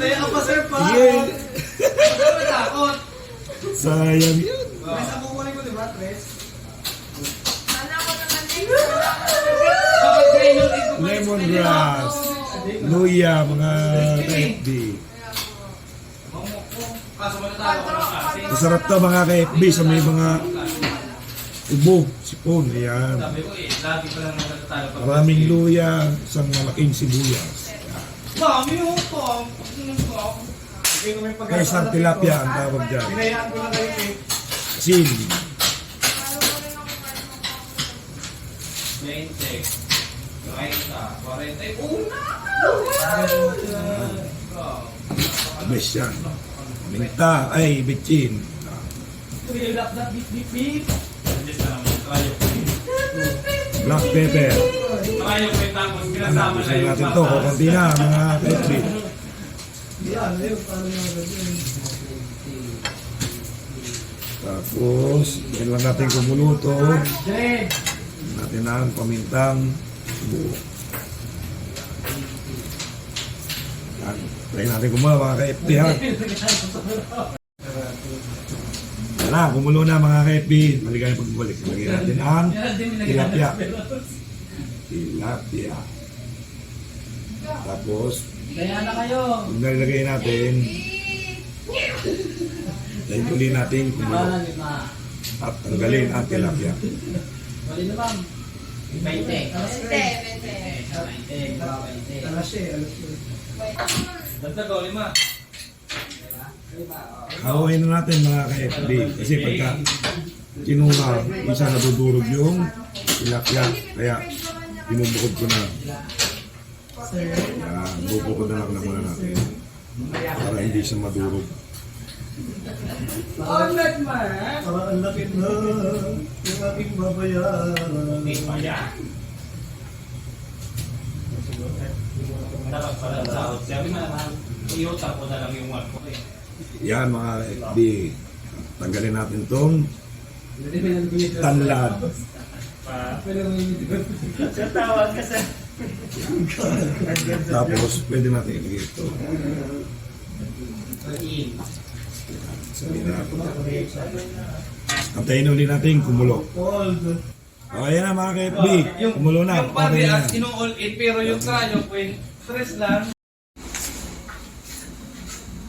Tayo ka pa, sir, pa. Sige. Ano takot? Sayang yun. Tres ang kukunin ko, di ba? Tres? Sana ako naman Dapat kayo yung ito. Lemongrass. Luya, mga ka-FB. Kaso mo na tayo. Masarap to mga ka-FB sa may mga ubo, sipon. Ayan. Sabi ko eh, lagi pa lang nagtatalo pa. Maraming luya, isang malaking sibuyas. Mami, yung to. Hindi ko may pag- Kaya isang tilapia ang tawag dyan. Pinayaan ko lang kayo eh. Sin. 20. 40. Una! Bes yan. Minta, ay, bitchin. Black pepper. Ano, gusto natin to. Kukunti na, mga ka-FB. Tapos, kailangan natin kumuluto. Natin ang pamintang buo. Yan. Try natin kumuha mga ka-FB ha. Yan na, kumulo na mga ka-FB. Maligayang pagbalik. Lagyan natin ang tilapia. Tilapia. Tapos, Kaya na kayo. kung nalagay natin, dahil uli natin kumulo. At tanggalin ang tilapia. Bali na ma'am. 20. Alas eh. Dagdag ko, 5. Hawain na natin mga ka-FB. Kasi pagka kinuha, isa nadudurog yung tilapia. Kaya, binubukod ko na. Yan, bubukod na lang muna natin. Para hindi siya madurog. Onlet man. Para ang lapit na yung aking babayaran. Dapat pala sa sahod. Sabi mo naman, iutak ko na lang yung work ko eh. Yan mga FB. Tanggalin natin tong tanlad. Tawag ka sa... Tapos, pwede natin ilagay ito. Sabihin natin. Antayin ulit natin kumulo. O, ayan na mga ka-FB. Kumulo na. Yung party Okay na. as in all in, pero yung trial, stress lang.